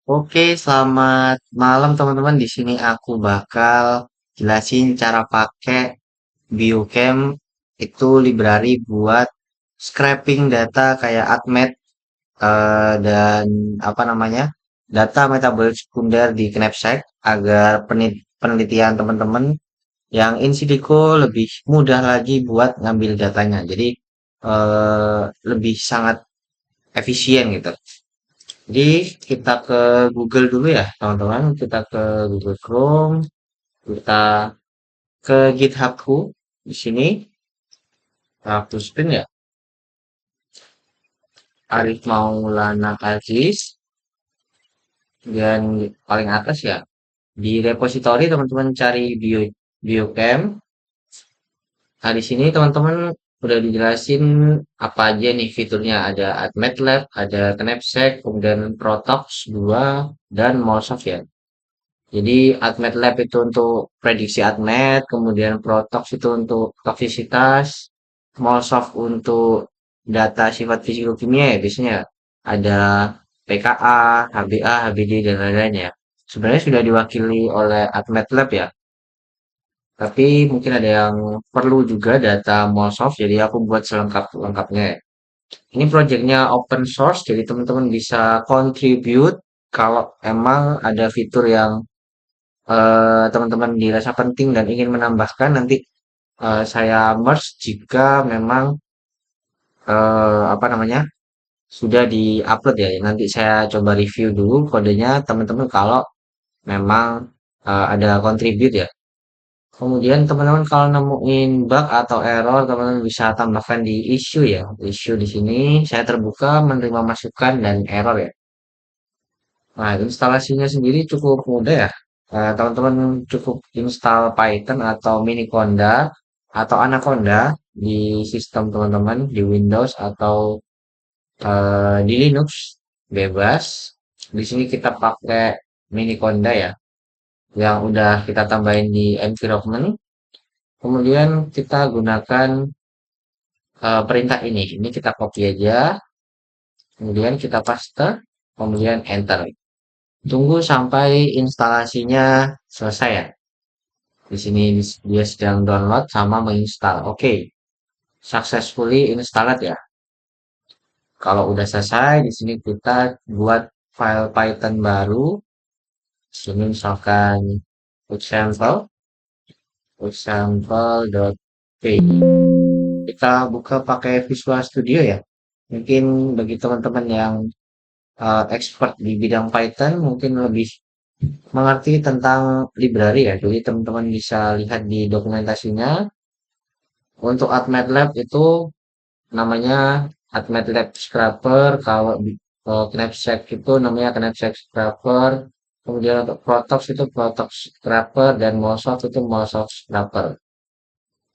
Oke, selamat malam teman-teman. Di sini aku bakal jelasin cara pakai Biochem itu library buat scraping data kayak ADMET dan apa namanya data metabolit sekunder di Knapsack agar penelitian teman-teman yang in silico lebih mudah lagi buat ngambil datanya. Jadi lebih sangat efisien gitu. Jadi kita ke Google dulu ya, teman-teman. Kita ke Google Chrome, kita ke GitHubku di sini. Hapus pin ya, Arif Maulana Aziz. Dan paling atas ya, di repository teman-teman cari biochem. Nah, di sini teman-teman udah dijelasin apa aja nih fiturnya. Ada AdMATLAB, ada Knapsack, kemudian Protox 2, dan MolSoft ya. Jadi AdMATLAB itu untuk prediksi AdMAT, kemudian Protox itu untuk toksisitas, MolSoft untuk data sifat fisikokimia ya biasanya ada pKa, HbA, HbD dan lain-lain ya. Sebenarnya sudah diwakili oleh AdMATLAB ya, tapi mungkin ada yang perlu juga data MolSoft, jadi aku buat selengkap-lengkapnya ya. Ini projectnya open source, jadi teman-teman bisa contribute kalau emang ada fitur yang teman-teman dirasa penting dan ingin menambahkan nanti saya merge jika memang apa namanya sudah di-upload ya. Nanti saya coba review dulu kodenya teman-teman kalau memang ada contribute ya. Kemudian teman-teman kalau nemuin bug atau error teman-teman bisa tambahkan di issue ya. Issue di sini saya terbuka menerima masukan dan error ya. Nah, instalasinya sendiri cukup mudah ya. Teman-teman cukup install Python atau Miniconda atau Anaconda di sistem teman-teman di Windows atau di Linux bebas. Di sini kita pakai Miniconda ya, yang udah kita tambahin di environment. Kemudian kita gunakan perintah ini. Ini kita copy aja, kemudian kita paste, kemudian enter. Tunggu sampai instalasinya selesai ya. Di sini dia sedang download sama menginstal. Oke, successfully installed ya. Kalau udah selesai, di sini kita buat file Python baru. Sini misalkan example.py. Kita buka pakai Visual Studio ya. Mungkin bagi teman-teman yang expert di bidang Python mungkin lebih mengerti tentang library ya. Jadi teman-teman bisa lihat di dokumentasinya. Untuk AdMATLAB itu namanya AdMATLAB Scraper. Kalau di Knapsack itu namanya Knapsack Scraper. Kemudian untuk Protox itu Protox Scraper dan MolSoft itu MolSoft Scraper.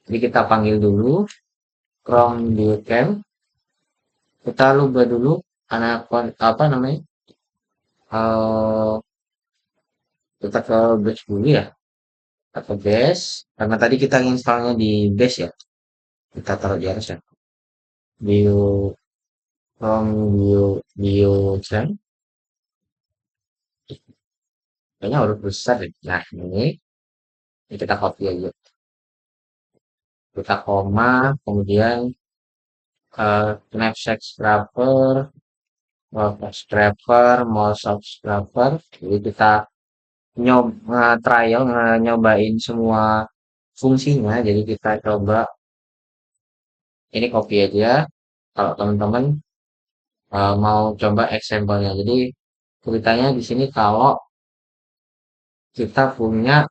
Jadi kita panggil dulu Chrome Biochem. Kita ubah dulu anak apa namanya? eh kita ke base dulu ya. Kita ke base. Karena tadi kita installnya di base ya. Kita taruh di atas ya. Bio Biochem. Kayaknya huruf besar deh. Nah, ini kita copy aja. Kita koma, kemudian knapsack scraper, wallpaper scraper, MolSoft scraper. Jadi kita trial, nyobain semua fungsinya. Jadi kita coba, ini copy aja. Kalau teman-teman mau coba example-nya. Jadi ceritanya di sini kalau kita punya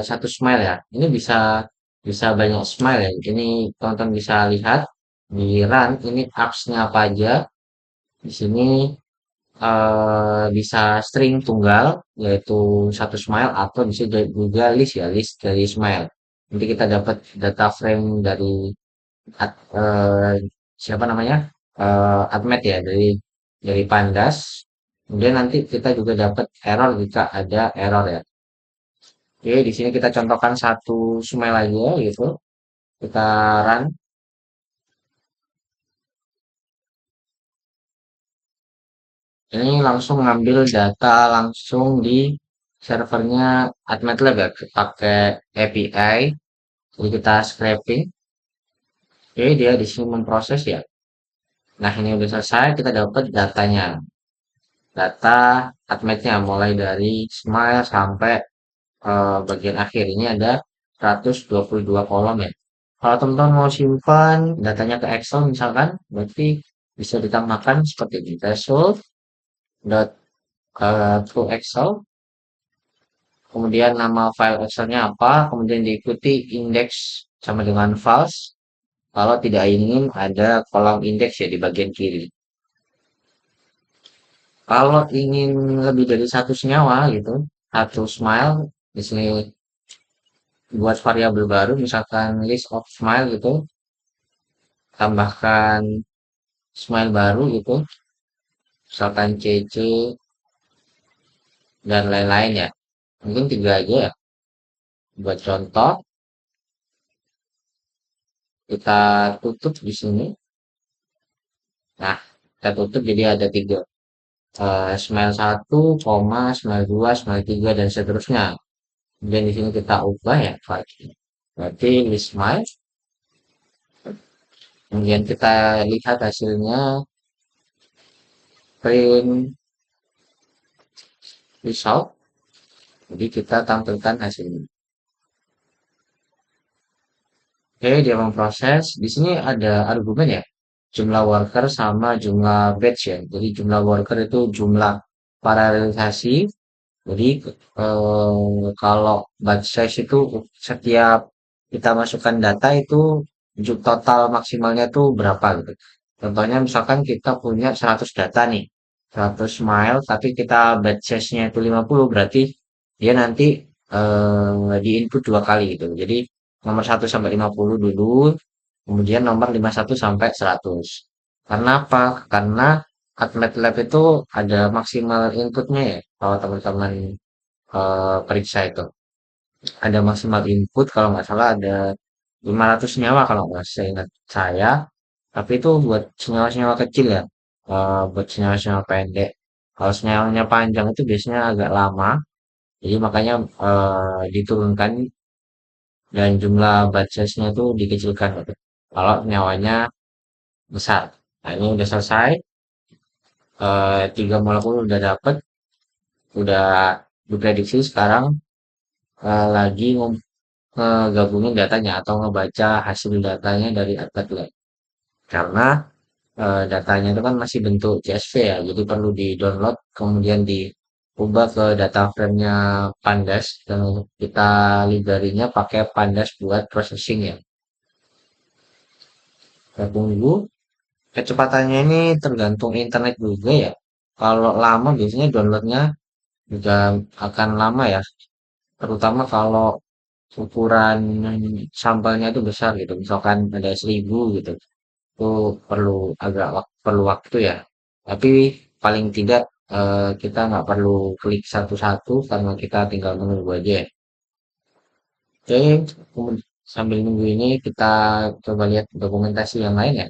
satu smile ya. Ini bisa bisa banyak smile ya. Ini tonton bisa lihat di run ini apps-nya apa aja. Di sini bisa string tunggal yaitu satu smile atau bisa juga list ya, list dari smile. Nanti kita dapat data frame dari eh, siapa namanya? Admet ya dari Pandas. Kemudian nanti kita juga dapat error jika ada error ya. Oke, di sini kita contohkan satu smile aja gitu. Kita run. Ini langsung ngambil data langsung di servernya AdMatlab ya, pakai API. Jadi kita scraping. Oke, dia di sini memproses ya. Nah, ini udah selesai, kita dapat datanya. Data AdMatch-nya mulai dari Smile sampai bagian akhir. Ini ada 122 kolom ya. Kalau teman-teman mau simpan datanya ke Excel misalkan, berarti bisa ditambahkan seperti ini. Result dot to Excel, kemudian nama file Excelnya apa, kemudian diikuti indeks sama dengan files. Kalau tidak ingin ada kolom indeks ya di bagian kiri. Kalau ingin lebih dari satu senyawa gitu, satu smile, di sini buat variabel baru, misalkan list of smile gitu, tambahkan smile baru gitu, misalkan CC dan lain-lain ya. Mungkin tiga aja ya. Buat contoh, kita tutup di sini. Nah, kita tutup jadi ada tiga. Smile satu, koma, smile 2, smile 3, dan seterusnya. Kemudian di sini kita ubah ya. Berarti list smile. Kemudian kita lihat hasilnya, print result. Jadi kita tampilkan hasilnya. Oke, dia memproses. Di sini ada argumen ya, jumlah worker sama jumlah batch ya. Jadi jumlah worker itu jumlah paralelisasi. Jadi kalau batch size itu setiap kita masukkan data itu total maksimalnya itu berapa gitu. Contohnya misalkan kita punya 100 data nih, 100 mile, tapi kita batch size-nya itu 50, berarti dia nanti di input dua kali gitu. Jadi nomor 1 sampai 50 dulu, kemudian nomor 51 sampai 100. Karena apa? Karena AdMatlab itu ada maksimal inputnya ya. Kalau teman-teman periksa itu ada maksimal input, kalau nggak salah ada 500 senyawa kalau nggak seingat saya. Tapi itu buat senyawa-senyawa kecil ya, buat senyawa-senyawa pendek. Kalau senyawanya panjang itu biasanya agak lama, jadi makanya diturunkan dan jumlah batch size-nya itu dikecilkan gitu. Kalau nyawanya besar. Nah, ini udah selesai. Tiga molekul udah dapet, udah diprediksi. Sekarang lagi ngegabungin datanya atau ngebaca hasil datanya dari Atlas. Karena datanya itu kan masih bentuk CSV ya, jadi perlu di-download kemudian diubah ke data frame-nya Pandas dan kita library-nya pakai Pandas buat processing ya. Kita tunggu. Kecepatannya ini tergantung internet juga ya. Kalau lama biasanya downloadnya juga akan lama ya. Terutama kalau ukuran sampelnya itu besar gitu. Misalkan ada 1000 gitu. Itu perlu waktu ya. Tapi paling tidak kita nggak perlu klik satu-satu karena kita tinggal menunggu aja ya. Oke, sambil nunggu ini kita coba lihat dokumentasi yang lain ya.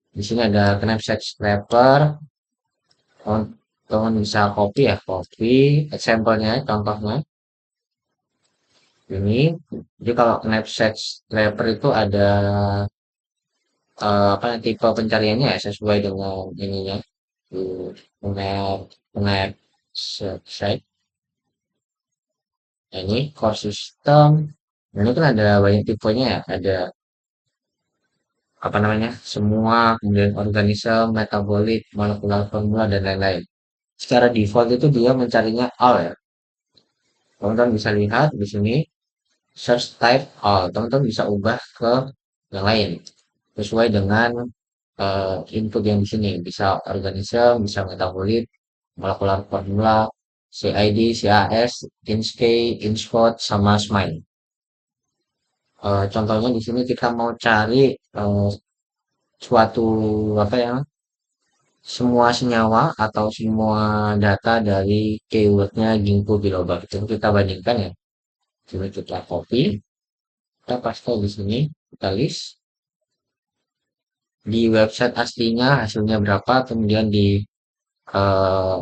Di sini ada knapsack scraper. Teman-teman bisa copy ya, copy sampelnya, contohnya ini. Jadi kalau knapsack scraper itu ada apa tipe pencariannya ya sesuai dengan ininya di knapsack. Nah, ini core system. Nah, ini kan ada banyak tipenya ya, ada apa namanya semua, kemudian organisme, metabolit, molekular formula dan lain-lain. Secara default itu dia mencarinya all ya. Teman-teman bisa lihat di sini search type all. Teman-teman bisa ubah ke yang lain sesuai dengan input yang di sini. Bisa organisme, bisa metabolit, molekular formula, CID, CAS, INSCAE, INSCODE, sama SMILE. Contohnya di sini kita mau cari suatu apa ya, semua senyawa atau semua data dari keywordnya ginkgo biloba. Itu kita bandingkan ya. Coba kita copy, kita paste di sini, kita list di website aslinya hasilnya berapa, kemudian di eh,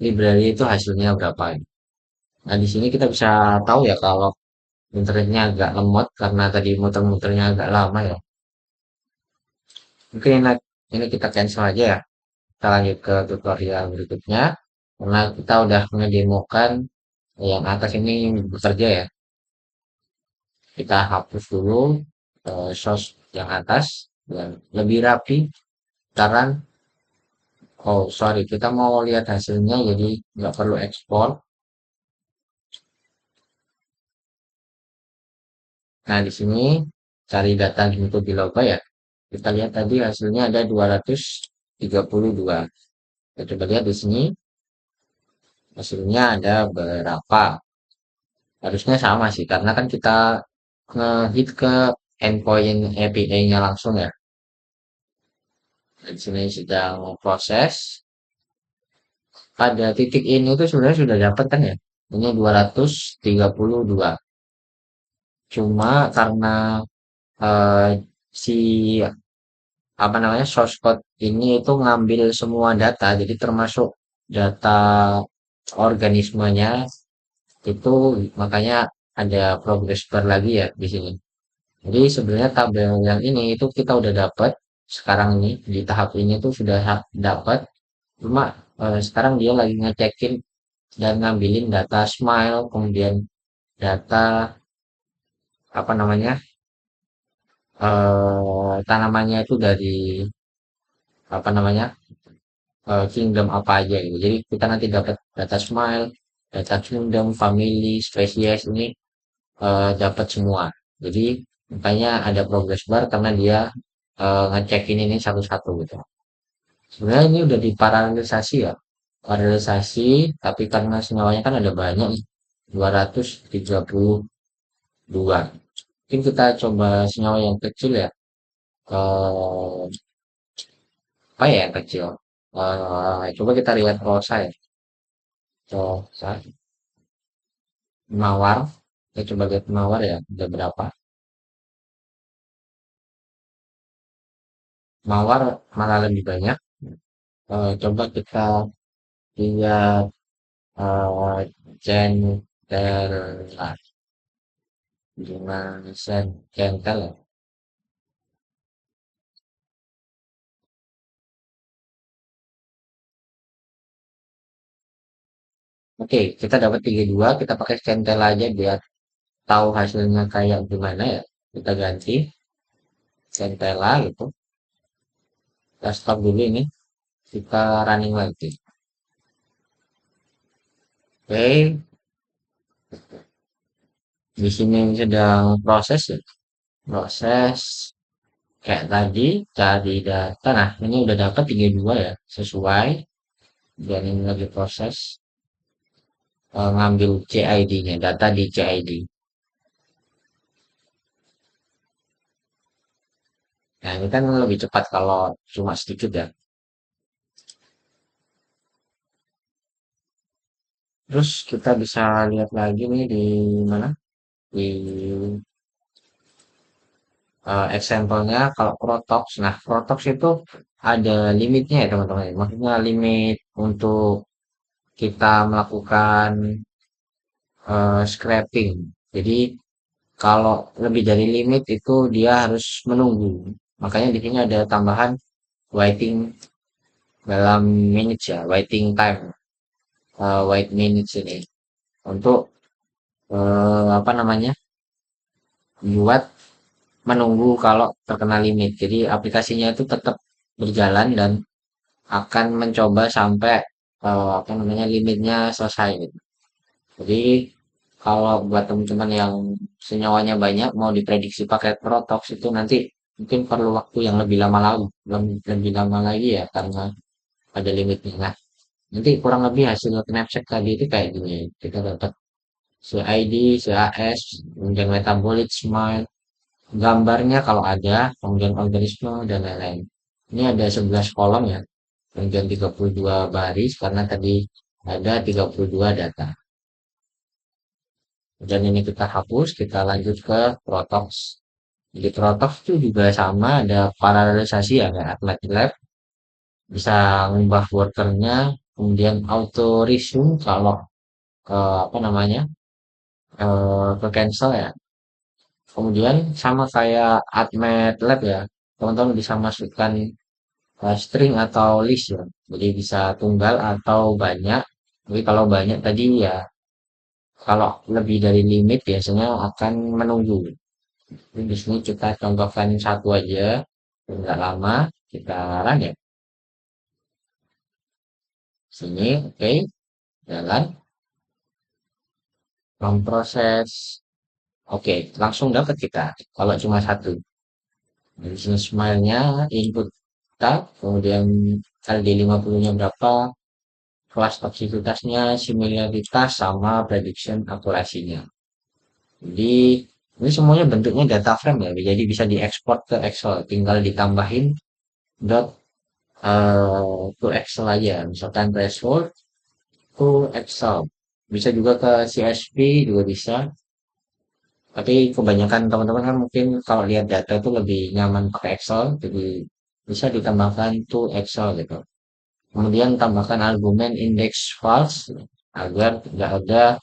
library itu hasilnya berapa. Nah, di sini kita bisa tahu ya kalau internetnya agak lemot karena tadi muter-muternya agak lama ya. Mungkin ini kita cancel aja ya. Kita lanjut ke tutorial berikutnya. Karena kita udah mengedemokan yang atas ini bekerja ya. Kita hapus dulu source yang atas dan lebih rapi. Sekarang, oh sorry, kita mau lihat hasilnya jadi nggak perlu ekspor. Nah, di sini cari data untuk Biloba ya. Kita lihat tadi hasilnya ada 232. Kita coba lihat di sini hasilnya ada berapa. Harusnya sama sih karena kan kita ngehit ke endpoint API-nya langsung ya. Di sini sedang proses. Pada titik ini tuh sebenarnya sudah dapat kan ya. Ini 232. Cuma karena eh, si apa namanya source code ini itu ngambil semua data, jadi termasuk data organismenya itu makanya ada progress bar lagi ya di sini. Jadi sebenarnya tabel yang ini itu kita udah dapat sekarang ini di tahap ini tuh sudah dapat. Cuma sekarang dia lagi ngecekin dan ngambilin data smile, kemudian data apa namanya tanamannya itu dari apa namanya kingdom apa aja gitu. Jadi kita nanti dapat data smile, data kingdom, family, spesies ini dapat semua. Jadi makanya ada progress bar karena dia ngecekin ini satu-satu gitu. Sebenarnya ini udah diparalelisasi ya. Paralelisasi, tapi karena senyawanya kan ada banyak nih. 232. Mungkin kita coba senyawa yang kecil ya. Apa ya yang kecil? Coba kita lihat rosa ya. Rosa, mawar. Kita coba lihat mawar ya. Ada berapa? Mawar malah lebih banyak. Coba kita lihat centella. Gimana centella? Oke, kita dapat 32. Kita pakai centella aja biar tahu hasilnya kayak gimana ya. Kita ganti centella gitu. Kita stop dulu ini. Kita running lagi. Oke, di sini sedang proses ya. Proses kayak tadi cari data. Nah, ini udah dapat 32 ya, sesuai. Dan ini lagi proses ngambil CID-nya, data di CID. Nah, ini kan lebih cepat kalau cuma sedikit ya. Terus kita bisa lihat lagi nih di mana? Di example-nya kalau Protox. Nah, Protox itu ada limitnya ya teman-teman. Maksudnya limit untuk kita melakukan scraping. Jadi kalau lebih dari limit itu dia harus menunggu. Makanya di sini ada tambahan waiting dalam minutes ya, waiting time, wait minutes ini untuk apa namanya, buat menunggu kalau terkena limit. Jadi aplikasinya itu tetap berjalan dan akan mencoba sampai apa namanya limitnya selesai gitu. Jadi kalau buat teman-teman yang senyawanya banyak mau diprediksi pakai Protox itu nanti mungkin perlu waktu yang lebih lama lagi, lebih lama lagi ya karena ada limitnya. Nah, nanti kurang lebih hasil knapsack tadi itu kayak gini. Kita dapat CID, CAS, kemudian metabolic smile, gambarnya kalau ada, kemudian organisme dan lain-lain. Ini ada 11 kolom ya, kemudian 32 baris karena tadi ada 32 data. Dan ini kita hapus, kita lanjut ke Protox. Di Protox itu juga sama, ada paralelisasi ya, kayak Atlas Lab. bisa ngubah workernya, kemudian auto resume kalau apa namanya ke cancel ya. Kemudian sama kayak AdMatlab ya, teman-teman bisa masukkan string atau list ya. Jadi bisa tunggal atau banyak. Tapi kalau banyak tadi ya, kalau lebih dari limit biasanya akan menunggu. Jadi di sini kita contohkan satu aja, nggak lama, kita run ya. Sini, oke, jalan, memproses, oke, langsung dapat kita. Kalau cuma satu, dari sini smile-nya, input kita, kemudian LD 50-nya berapa, kelas toksisitasnya, similaritas, sama prediction akurasinya. Jadi ini semuanya bentuknya data frame ya, jadi bisa diekspor ke Excel, tinggal ditambahin dot to Excel aja, misalkan threshold to Excel. Bisa juga ke CSV juga bisa, tapi kebanyakan teman-teman kan mungkin kalau lihat data itu lebih nyaman pakai Excel, jadi bisa ditambahkan to Excel gitu. Kemudian tambahkan argumen index files agar nggak ada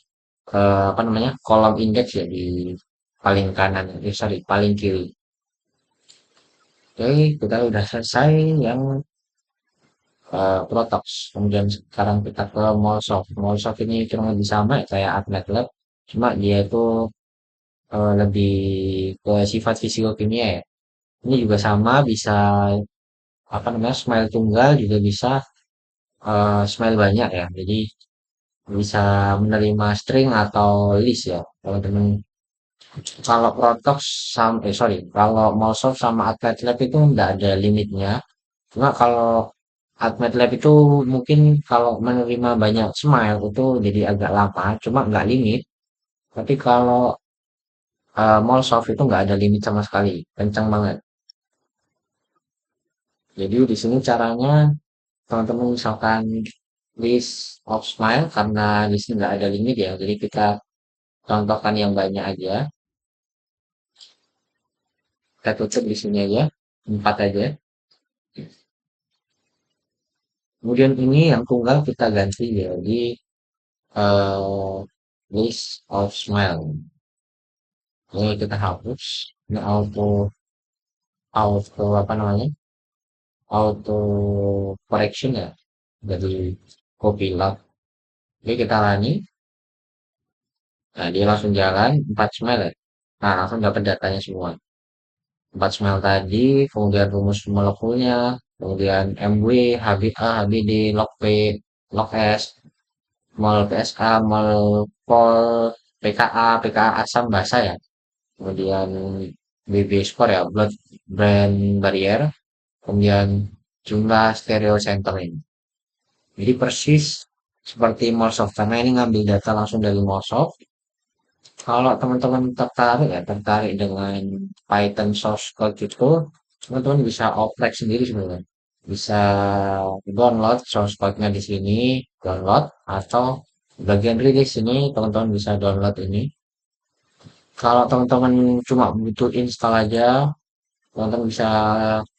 apa namanya kolom indeks ya di paling kanan, sorry paling kiri. Oke, kita udah selesai yang Protox. Kemudian sekarang kita ke Molsoft. Molsoft ini kurang lebih sama ya kayak AdMatlab, cuma dia itu lebih ke sifat fisiko kimia ya. Ini juga sama, bisa apa namanya smile tunggal juga bisa smile banyak ya. Jadi bisa menerima string atau list ya. Teman-teman kalau Protox sama sorry, kalau Molsoft sama AdMatlab itu nggak ada limitnya. Cuma kalau AdMatlab itu mungkin kalau menerima banyak smile itu jadi agak lama, cuma nggak limit. Tapi kalau Molsoft itu nggak ada limit sama sekali, kencang banget. Jadi di sini caranya teman-teman misalkan list of smile karena di sini nggak ada limit ya, jadi kita contohkan yang banyak aja. Kita tutup di sini aja, 4 aja. Kemudian ini yang tunggal kita ganti jadi eh, list of smile. Ini kita hapus. Ini auto apa namanya? Auto correction ya dari Copilot. Oke, kita rani. Nah, dia langsung jalan 4 smile ya. Nah, langsung dapat datanya semua. 4 smile tadi, kemudian rumus molekulnya, kemudian MW, HBA, HBD, log P, log S, mol PSA, mol pol, PKA, PKA asam basa ya. Kemudian BB score ya, blood brain barrier, kemudian jumlah stereo center ini. Jadi persis seperti Microsoft karena ini ngambil data langsung dari Microsoft. Kalau teman-teman tertarik ya, tertarik dengan Python source code itu, teman-teman bisa oprek sendiri sebenarnya. Bisa download source code-nya di sini, download atau bagian rilis ini teman-teman bisa download ini. Kalau teman-teman cuma butuh install aja, teman-teman bisa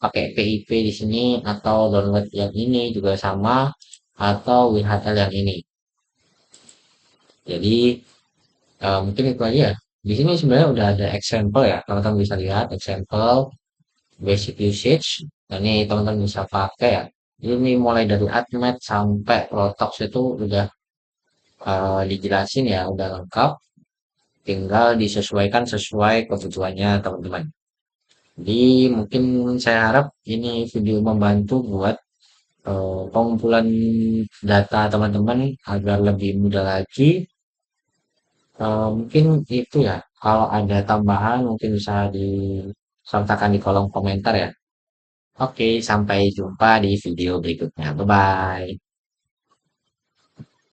pakai PIP di sini atau download yang ini juga sama atau WHL yang ini. Jadi mungkin itu aja ya. Di sini sebenarnya udah ada example ya, teman-teman bisa lihat example basic usage. Nah, ini teman-teman bisa pakai ya. Ini mulai dari Admet sampai Protox itu udah dijelasin ya, udah lengkap. Tinggal disesuaikan sesuai kebutuhannya teman-teman. Jadi mungkin saya harap ini video membantu buat pengumpulan data teman-teman agar lebih mudah lagi. Mungkin itu ya, kalau ada tambahan mungkin bisa disertakan di kolom komentar ya. Oke, sampai jumpa di video berikutnya. Bye-bye.